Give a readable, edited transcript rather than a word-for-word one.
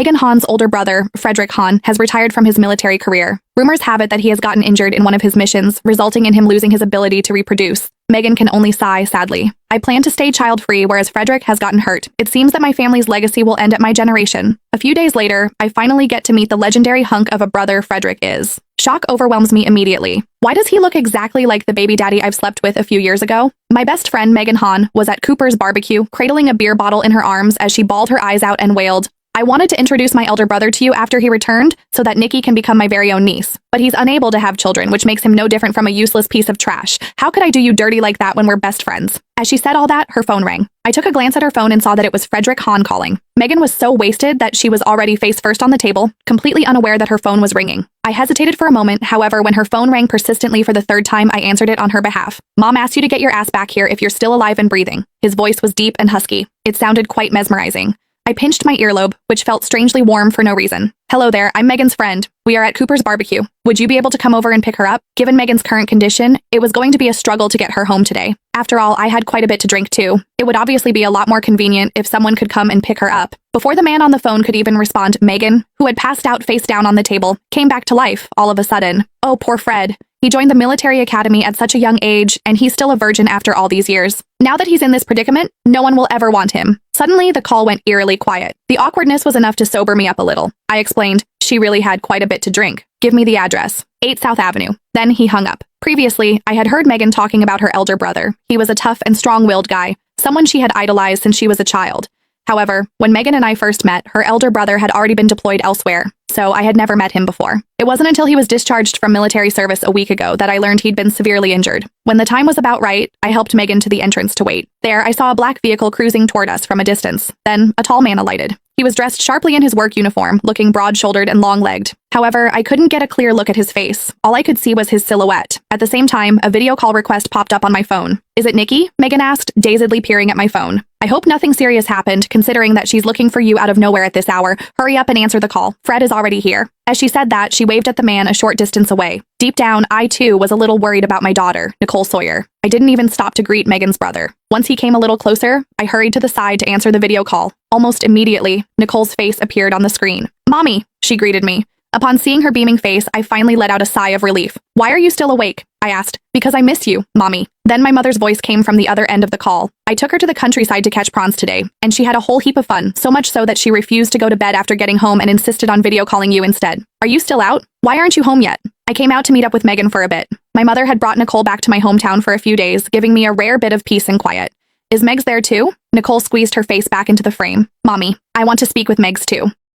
Megan Hahn's older brother, Frederick Hahn, has retired from his military career. Rumors have it that he has gotten injured in one of his missions, resulting in him losing his ability to reproduce. Megan can only sigh sadly. I plan to stay child-free, whereas Frederick has gotten hurt. It seems that my family's legacy will end at my generation. A few days later, I finally get to meet the legendary hunk of a brother Frederick is. Shock overwhelms me immediately. Why does he look exactly like the baby daddy I've slept with a few years ago? My best friend Megan Hahn was at Cooper's barbecue, cradling a beer bottle in her arms as she bawled her eyes out and wailed, "I wanted to introduce my elder brother to you after he returned so that Nikki can become my very own niece. But he's unable to have children, which makes him no different from a useless piece of trash. How could I do you dirty like that when we're best friends?" As she said all that, her phone rang. I took a glance at her phone and saw that it was Frederick Hahn calling. Megan was so wasted that she was already face first on the table, completely unaware that her phone was ringing. I hesitated for a moment, however, when her phone rang persistently for the third time, I answered it on her behalf. "Mom asked you to get your ass back here if you're still alive and breathing." His voice was deep and husky. It sounded quite mesmerizing. I pinched my earlobe, which felt strangely warm for no reason. "Hello there, I'm Megan's friend. We are at Cooper's barbecue. Would you be able to come over and pick her up?" Given Megan's current condition, it was going to be a struggle to get her home today. After all, I had quite a bit to drink too. It would obviously be a lot more convenient if someone could come and pick her up. Before the man on the phone could even respond, Megan, who had passed out face down on the table, came back to life all of a sudden. Oh, poor Fred. He joined the military academy at such a young age, and he's still a virgin after all these years. Now that he's in this predicament, no one will ever want him. Suddenly, the call went eerily quiet. The awkwardness was enough to sober me up a little. I explained, she really had quite a bit to drink. "Give me the address. 8 South Avenue. Then he hung up. Previously, I had heard Megan talking about her elder brother. He was a tough and strong-willed guy, someone she had idolized since she was a child. However, when Megan and I first met, her elder brother had already been deployed elsewhere, so I had never met him before. It wasn't until he was discharged from military service a week ago that I learned he'd been severely injured. When the time was about right, I helped Megan to the entrance to wait. There, I saw a black vehicle cruising toward us from a distance. Then, a tall man alighted. He was dressed sharply in his work uniform, looking broad-shouldered and long-legged. However, I couldn't get a clear look at his face. All I could see was his silhouette. At the same time, a video call request popped up on my phone. "Is it Nikki?" Megan asked, dazedly peering at my phone. "I hope nothing serious happened, considering that she's looking for you out of nowhere at this hour. Hurry up and answer the call. Fred is already here." As she said that, she waved at the man a short distance away. Deep down, I too was a little worried about my daughter, Nicole Sawyer. I didn't even stop to greet Megan's brother. Once he came a little closer, I hurried to the side to answer the video call. Almost immediately, Nicole's face appeared on the screen. "Mommy," she greeted me. Upon seeing her beaming face, I finally let out a sigh of relief. "Why are you still awake?" I asked. "Because I miss you, Mommy." Then my mother's voice came from the other end of the call. "I took her to the countryside to catch prawns today, and she had a whole heap of fun, so much so that she refused to go to bed after getting home and insisted on video calling you instead. Are you still out? Why aren't you home yet?" I came out to meet up with Megan for a bit. My mother had brought Nicole back to my hometown for a few days, giving me a rare bit of peace and quiet. "Is Megs there too?" Nicole squeezed her face back into the frame. "Mommy, I want to speak with Megs too."